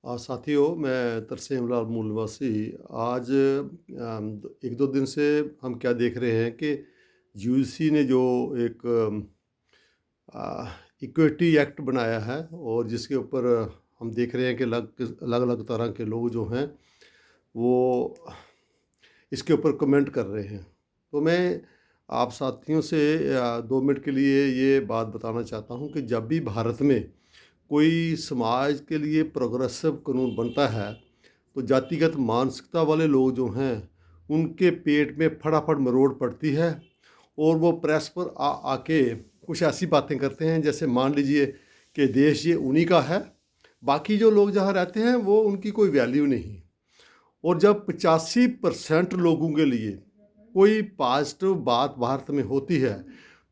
साथियों, मैं तरसेम लाल मूल निवासी। आज 1-2 दिन से हम क्या देख रहे हैं कि यूजीसी ने जो एक इक्विटी एक्ट बनाया है और जिसके ऊपर हम देख रहे हैं कि अलग अलग तरह के लोग जो हैं वो इसके ऊपर कमेंट कर रहे हैं। तो मैं आप साथियों से 2 मिनट के लिए ये बात बताना चाहता हूँ कि जब भी भारत में कोई समाज के लिए प्रोग्रेसिव कानून बनता है तो जातिगत मानसिकता वाले लोग जो हैं उनके पेट में फटाफट मरोड़ पड़ती है और वो प्रेस पर आके कुछ ऐसी बातें करते हैं जैसे मान लीजिए कि देश ये उन्हीं का है, बाकी जो लोग जहाँ रहते हैं वो उनकी कोई वैल्यू नहीं। और जब 85% लोगों के लिए कोई पॉजिटिव बात भारत में होती है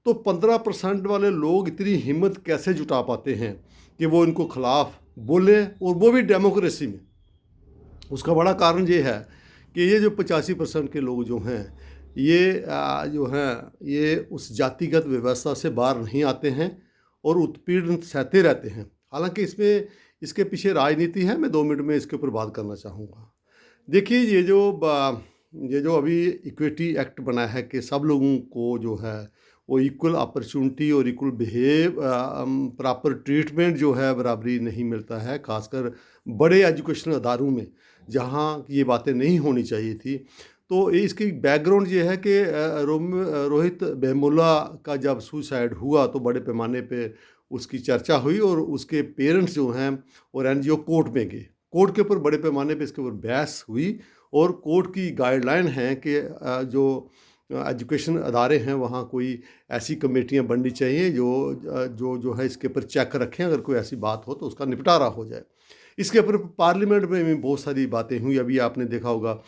तो 15% वाले लोग इतनी हिम्मत कैसे जुटा पाते हैं कि वो इनको खिलाफ बोलें, और वो भी डेमोक्रेसी में। उसका बड़ा कारण ये है कि ये जो 85% के लोग जो हैं ये जो हैं ये उस जातिगत व्यवस्था से बाहर नहीं आते हैं और उत्पीड़न सहते रहते हैं। हालांकि इसमें इसके पीछे राजनीति है, मैं 2 मिनट में इसके ऊपर बात करना चाहूँगा। देखिए, ये जो अभी इक्विटी एक्ट बना है कि सब लोगों को जो है वो इक्वल अपॉर्चुनिटी और इक्वल प्रॉपर ट्रीटमेंट जो है बराबरी नहीं मिलता है, खासकर बड़े एजुकेशनल अदारों में जहाँ ये बातें नहीं होनी चाहिए थी। तो इसकी बैकग्राउंड ये है कि रोहित वेमुला का जब सुसाइड हुआ तो बड़े पैमाने पे उसकी चर्चा हुई और उसके पेरेंट्स जो हैं और एनजीओ कोर्ट में गए। कोर्ट के ऊपर बड़े पैमाने पे इसके ऊपर बहस हुई और कोर्ट की गाइडलाइन है कि जो एजुकेशन अदारे हैं वहाँ कोई ऐसी कमेटियाँ बननी चाहिए जो है इसके ऊपर चेक रखें, अगर कोई ऐसी बात हो तो उसका निपटारा हो जाए। इसके ऊपर पार्लियामेंट में भी बहुत सारी बातें हुई। अभी आपने देखा होगा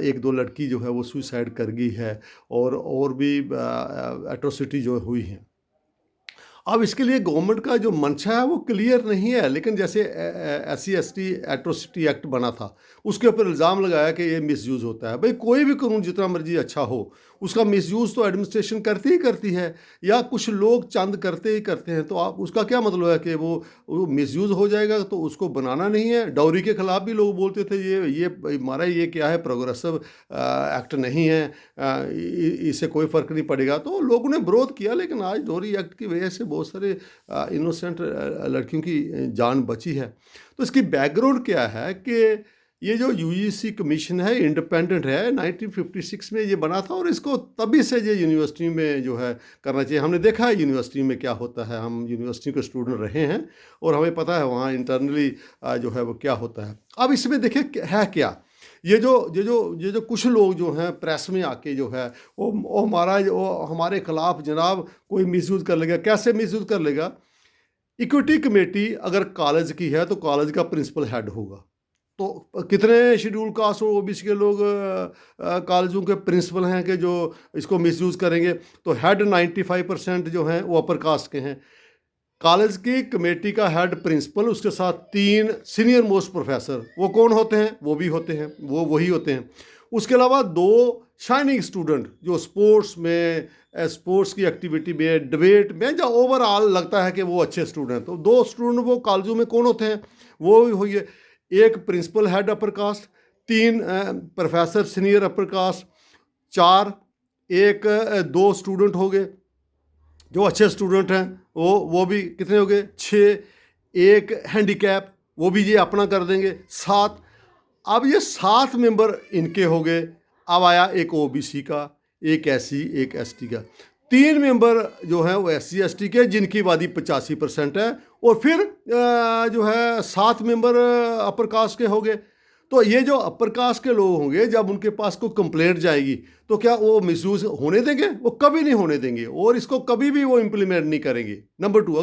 1-2 लड़की जो है वो सुसाइड कर गई है और भी एट्रोसिटी जो हुई हैं। अब इसके लिए गवर्नमेंट का जो मंशा है वो क्लियर नहीं है, लेकिन जैसे SC/ST एट्रोसिटी एक्ट बना था उसके ऊपर इल्ज़ाम लगाया कि ये मिसयूज़ होता है। भाई, कोई भी कानून जितना मर्जी अच्छा हो उसका मिसयूज़ तो एडमिनिस्ट्रेशन करती ही करती है, या कुछ लोग चंद करते ही करते हैं। तो आप उसका क्या मतलब है कि वो मिसयूज़ हो जाएगा तो उसको बनाना नहीं है। डाउरी के ख़िलाफ़ भी लोग बोलते थे ये हमारा ये क्या है, प्रोग्रेसिव एक्ट नहीं है, इससे कोई फ़र्क नहीं पड़ेगा। तो लोगों ने विरोध किया, लेकिन आज डाउरी एक्ट की वजह से बहुत सारे इनोसेंट लड़कियों की जान बची है। तो इसकी बैकग्राउंड क्या है कि ये जो यूजीसी कमीशन है इंडिपेंडेंट है, 1956 में ये बना था और इसको तभी से ये यूनिवर्सिटी में जो है करना चाहिए। हमने देखा है यूनिवर्सिटी में क्या होता है, हम यूनिवर्सिटी के स्टूडेंट रहे हैं और हमें पता है वहाँ इंटरनली जो है वो क्या होता है। अब इसमें देखिए है क्या, ये जो कुछ लोग जो हैं प्रेस में आके जो है वो हमारे खिलाफ जनाब कोई मिसयूज़ कर लेगा। कैसे मिसयूज़ कर लेगा? इक्विटी कमेटी अगर कॉलेज की है तो कॉलेज का प्रिंसिपल हेड होगा। तो कितने शेड्यूल कास्ट और ओबीसी के लोग कॉलेजों के प्रिंसिपल हैं कि जो इसको मिसयूज़ करेंगे? तो हेड 95% जो हैं वो अपर कास्ट के हैं। कॉलेज की कमेटी का हेड प्रिंसिपल, उसके साथ 3 सीनियर मोस्ट प्रोफेसर, वो कौन होते हैं? वो भी होते हैं, वो वही होते हैं। उसके अलावा 2 शाइनिंग स्टूडेंट जो स्पोर्ट्स में स्पोर्ट्स की एक्टिविटी में, डिबेट में, जो ओवरऑल लगता है कि वो अच्छे स्टूडेंट, तो 2 स्टूडेंट वो कॉलेजों में कौन होते हैं? वो हुई है एक principal head upper caste, 3 professor senior upper caste, 4 2 student हो गए जो अच्छे स्टूडेंट हैं, वो भी कितने हो गए? 6, 1 हैंडीकैप, वो भी ये अपना कर देंगे, 7। अब ये 7 मेंबर इनके हो गए। अब आया एक ओबीसी का, एक SC, एक ST का। 3 मेंबर जो हैं वो SC/ST के जिनकी आबादी 85% है, और फिर जो है 7 मेंबर अपर कास्ट के हो गए। तो ये जो अपर कास्ट के लोग होंगे जब उनके पास कोई कंप्लेंट जाएगी तो क्या वो मिसयूज़ होने देंगे? वो कभी नहीं होने देंगे और इसको कभी भी वो इम्प्लीमेंट नहीं करेंगे। नंबर 2,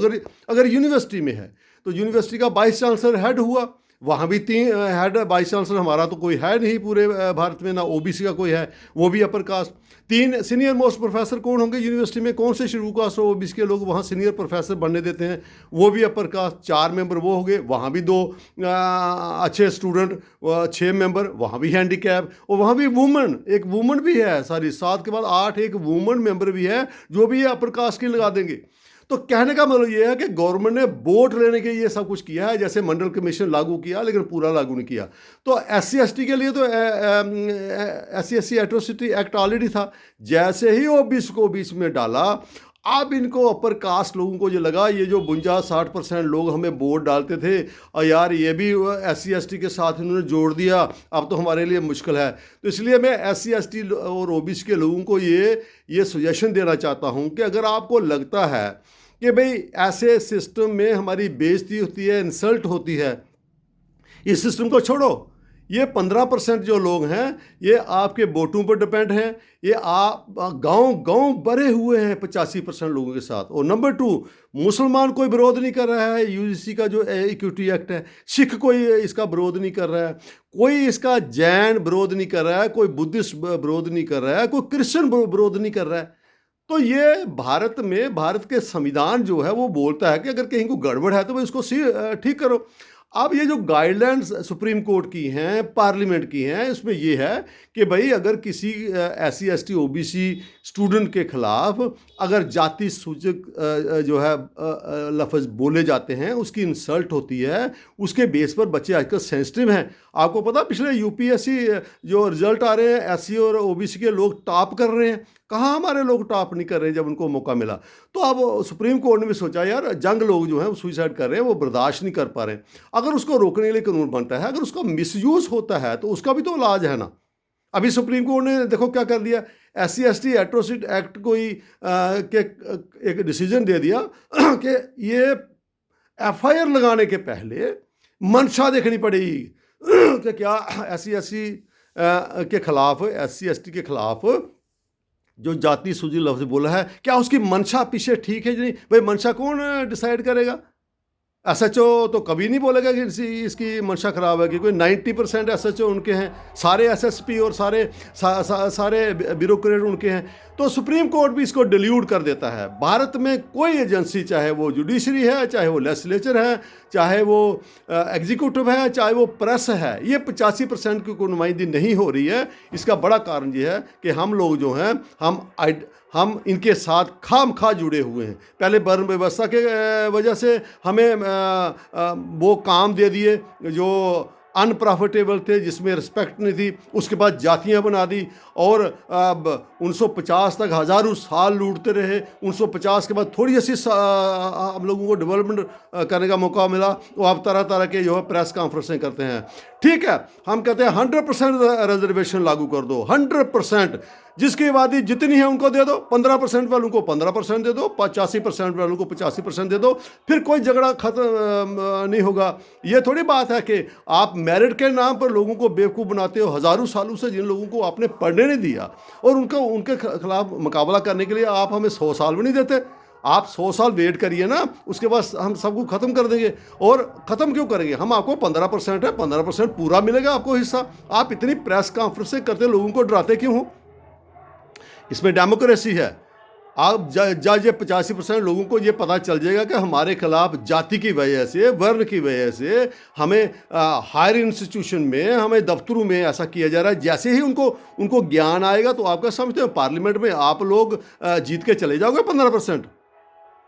अगर यूनिवर्सिटी में है तो यूनिवर्सिटी का वाइस चांसलर हेड हुआ, वहाँ भी 3 हेड वाइस चांसलर, हमारा तो कोई है नहीं पूरे भारत में, ना ओबीसी का कोई है, वो भी अपर कास्ट। 3 सीनियर मोस्ट प्रोफेसर कौन होंगे यूनिवर्सिटी में? कौन से शेड्यूल कास्ट और ओबीसी के लोग वहाँ सीनियर प्रोफेसर बनने देते हैं? वो भी अपर कास्ट। 4 मेंबर वो हो गए, वहाँ भी 2 अच्छे स्टूडेंट, 6 मेंबर, वहाँ भी हैंडीकैप, और वहाँ भी वुमन, एक वुमन भी है, सारी 7 के बाद 8 एक वुमन मेंबर भी है जो भी अपर कास्ट की लगा देंगे। तो कहने का मतलब ये है कि गवर्नमेंट ने वोट लेने के लिए सब कुछ किया है, जैसे मंडल कमीशन लागू किया लेकिन पूरा लागू नहीं किया। तो SC ST के लिए तो SC एट्रोसिटी एक्ट ऑलरेडी था, जैसे ही ओबीसी को बीच में डाला, अब इनको अपर कास्ट लोगों को ये लगा ये जो 52-60% लोग हमें वोट डालते थे और यार ये भी SC ST के साथ इन्होंने जोड़ दिया, अब तो हमारे लिए मुश्किल है। तो इसलिए मैं SC ST और OBC के लोगों को ये सजेशन देना चाहता हूँ कि अगर आपको लगता है कि भाई ऐसे सिस्टम में हमारी बेइज्जती होती है, इंसल्ट होती है, इस सिस्टम को छोड़ो। ये 15% जो लोग हैं ये आपके वोटों पर डिपेंड हैं, ये आप गांव भरे हुए हैं 85% लोगों के साथ। और नंबर 2, मुसलमान कोई विरोध नहीं कर रहा है UGC का जो इक्विटी एक्ट है, सिख कोई इसका विरोध नहीं कर रहा है, कोई इसका जैन विरोध नहीं कर रहा है, कोई बुद्धिस्ट विरोध नहीं कर रहा है, कोई क्रिश्चियन विरोध नहीं कर रहा है। तो ये भारत के संविधान जो है वो बोलता है कि अगर कहीं को गड़बड़ है तो भाई उसको ठीक करो। अब ये जो गाइडलाइंस सुप्रीम कोर्ट की हैं, पार्लियामेंट की हैं, इसमें ये है कि भाई अगर किसी SC ST OBC स्टूडेंट के खिलाफ अगर जाति सूचक जो है लफ्ज़ बोले जाते हैं, उसकी इंसल्ट होती है, उसके बेस पर बच्चे आजकल सेंसिटिव हैं। आपको पता पिछले UPSC जो रिजल्ट आ रहे हैं, SC और OBC के लोग टॉप कर रहे हैं। कहाँ हमारे लोग टॉप नहीं कर रहे जब उनको मौका मिला। तो अब सुप्रीम कोर्ट ने भी सोचा यार जंग लोग जो हैं वो सुसाइड कर रहे हैं, वो बर्दाश्त नहीं कर पा रहे हैं, अगर उसको रोकने के लिए कानून बनता है, अगर उसका मिसयूज़ होता है तो उसका भी तो इलाज है ना। अभी सुप्रीम कोर्ट ने देखो क्या कर दिया, SC ST एट्रोसिटी एक्ट कोई के एक डिसीजन दे दिया कि ये FIR लगाने के पहले मंशा देखनी पड़ेगी कि क्या SC ST के खिलाफ, SC ST के खिलाफ जो जाति सूची लफ्ज़ बोला है, क्या उसकी मंशा पीछे ठीक है कि नहीं। भाई मंशा कौन डिसाइड करेगा? SHO तो कभी नहीं बोलेगा कि इसकी मंशा खराब है, क्योंकि 90% SHO उनके हैं, सारे SSP और सारे ब्यूरोक्रेट उनके हैं। तो सुप्रीम कोर्ट भी इसको डिल्यूट कर देता है। भारत में कोई एजेंसी, चाहे वो जुडिशरी है, चाहे वो लेजिस्लेचर है, चाहे वो एग्जीक्यूटिव है, चाहे वो प्रेस है, ये 85% की कोई नुमाइंदगी नहीं हो रही है। इसका बड़ा कारण ये है कि हम लोग जो हैं हम इनके साथ खाम खा जुड़े हुए हैं। पहले वर्ण व्यवस्था के वजह से हमें वो काम दे दिए जो अनप्रॉफिटेबल थे, जिसमें रिस्पेक्ट नहीं थी, उसके बाद जातियां बना दी और अब 1950 तक हज़ारों साल लूटते रहे। 1950 के बाद थोड़ी सी हम लोगों को डेवलपमेंट करने का मौका मिला, तो आप तरह तरह के जो है प्रेस कॉन्फ्रेंसें करते हैं। ठीक है, हम कहते हैं 100% रिजर्वेशन लागू कर दो, 100%, जिसकी आबादी जितनी है उनको दे दो, 15% वालों को 15% दे दो, 85% वालों को 85% दे दो, फिर कोई झगड़ा खत्म नहीं होगा। ये थोड़ी बात है कि आप मेरिट के नाम पर लोगों को बेवकूफ़ बनाते हो। हज़ारों सालों से जिन लोगों को आपने पढ़ने नहीं दिया और उनके खिलाफ मुकाबला करने के लिए आप हमें 100 साल भी नहीं देते। आप 100 साल वेट करिए ना, उसके बाद हम सबको ख़त्म कर देंगे। और ख़त्म क्यों करेंगे? हम आपको 15% है, 15% पूरा मिलेगा आपको हिस्सा। आप इतनी प्रेस कॉन्फ्रेंसें करते लोगों को डराते क्यों हो? इसमें डेमोक्रेसी है। आप जज 85% लोगों को ये पता चल जाएगा कि हमारे खिलाफ जाति की वजह से, वर्ण की वजह से हमें हायर इंस्टीट्यूशन में, हमें दफ्तरों में ऐसा किया जा रहा है। जैसे ही उनको ज्ञान आएगा तो आपका समझते हो पार्लियामेंट में आप लोग जीत के चले जाओगे 15%,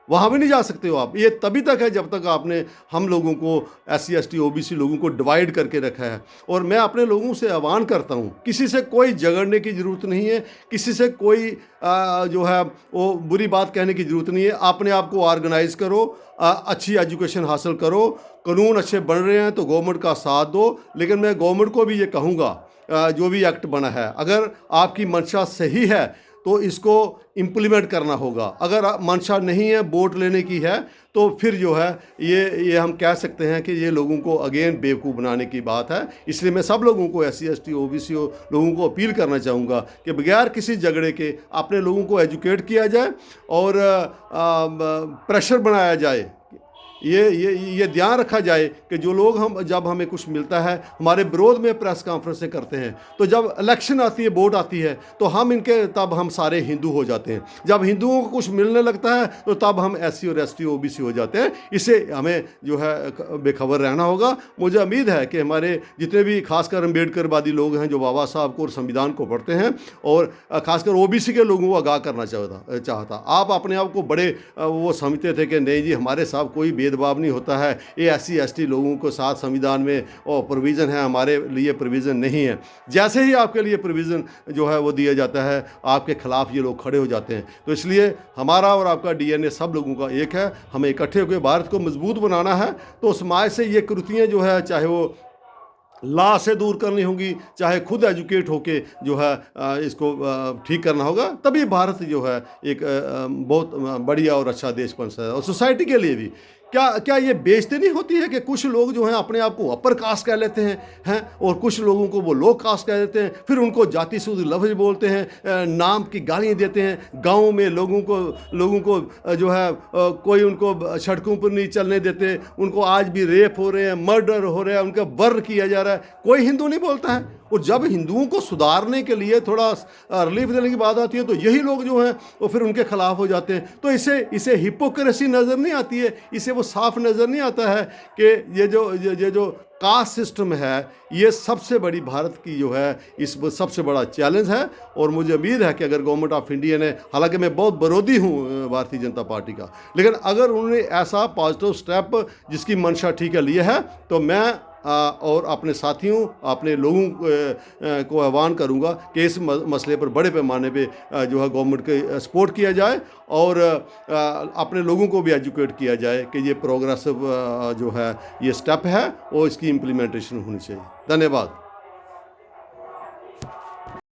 वहाँ भी नहीं जा सकते हो आप। ये तभी तक है जब तक आपने हम लोगों को SC ST OBC लोगों को डिवाइड करके रखा है। और मैं अपने लोगों से आह्वान करता हूँ, किसी से कोई झगड़ने की ज़रूरत नहीं है, किसी से कोई जो है वो बुरी बात कहने की ज़रूरत नहीं है। अपने आप को ऑर्गेनाइज़ करो, अच्छी एजुकेशन हासिल करो, कानून अच्छे बन रहे हैं तो गवर्नमेंट का साथ दो। लेकिन मैं गवर्नमेंट को भी ये कहूँगा, जो भी एक्ट बना है, अगर आपकी मंशा सही है तो इसको इम्प्लीमेंट करना होगा। अगर मंशा नहीं है, वोट लेने की है, तो फिर जो है ये हम कह सकते हैं कि ये लोगों को अगेन बेवकूफ़ बनाने की बात है। इसलिए मैं सब लोगों को SC ST OBC लोगों को अपील करना चाहूँगा कि बगैर किसी झगड़े के अपने लोगों को एजुकेट किया जाए और प्रेशर बनाया जाए ये ध्यान रखा जाए कि जो लोग हम जब हमें कुछ मिलता है हमारे विरोध में प्रेस कॉन्फ्रेंसें करते हैं, तो जब इलेक्शन आती है, वोट आती है, तो तब हम सारे हिंदू हो जाते हैं। जब हिंदुओं को कुछ मिलने लगता है तो तब हम SC और ST OBC हो जाते हैं। इससे हमें जो है बेखबर रहना होगा। मुझे उम्मीद है कि हमारे जितने भी खासकर अम्बेडकरवादी लोग हैं जो बाबा साहब को और संविधान को पढ़ते हैं, और खासकर OBC के लोगों को आगाह करना चाहता। आप अपने आप को बड़े वो समझते थे कि नहीं जी हमारे साथ कोई भेदभाव नहीं होता है, ये SC ST लोगों को साथ संविधान में और प्रोविज़न है, हमारे लिए प्रोविज़न नहीं है। जैसे ही आपके लिए प्रोविज़न जो है वो दिया जाता है, आपके खिलाफ ये लोग खड़े हो जाते हैं। तो इसलिए हमारा और आपका DNA सब लोगों का एक है। हमें इकट्ठे होकर भारत को मजबूत बनाना है। तो समाज से ये कुरीतियाँ जो है, चाहे वो लॉ से दूर करनी होगी, चाहे खुद एजुकेट होके जो है इसको ठीक करना होगा, तभी भारत जो है एक बहुत बढ़िया और अच्छा देश बन सकता है। और सोसाइटी के लिए भी क्या ये बेइज्जती नहीं होती है कि कुछ लोग जो हैं अपने आप को अपर कास्ट कह लेते हैं और कुछ लोगों को वो लो कास्ट कह देते हैं, फिर उनको जाति शुद्ध लफ्ज़ बोलते हैं, नाम की गालियाँ देते हैं। गाँव में लोगों को जो है कोई उनको सड़कों पर नहीं चलने देते, उनको आज भी रेप हो रहे हैं, मर्डर हो रहे हैं, उनका बर किया जा रहा है, कोई हिंदू नहीं बोलता है। और जब हिंदुओं को सुधारने के लिए थोड़ा रिलीफ देने की बात आती है तो यही लोग जो हैं वो फिर उनके खिलाफ हो जाते हैं। तो इसे हिपोक्रेसी नज़र नहीं आती है, इसे वो साफ नज़र नहीं आता है कि ये जो कास्ट सिस्टम है ये सबसे बड़ी भारत की जो है इस सबसे बड़ा चैलेंज है। और मुझे उम्मीद है कि अगर गवर्नमेंट ऑफ इंडिया ने, हालांकि मैं बहुत विरोधी हूँ भारतीय जनता पार्टी का, लेकिन अगर उन्होंने ऐसा पॉजिटिव स्टेप जिसकी मंशा ठीक है लिए है, तो मैं और अपने साथियों, अपने लोगों को आह्वान करूंगा कि इस मसले पर बड़े पैमाने पे जो है गवर्नमेंट के सपोर्ट किया जाए और अपने लोगों को भी एजुकेट किया जाए कि ये प्रोग्रेसिव जो है ये स्टेप है और इसकी इम्प्लीमेंटेशन होनी चाहिए। धन्यवाद।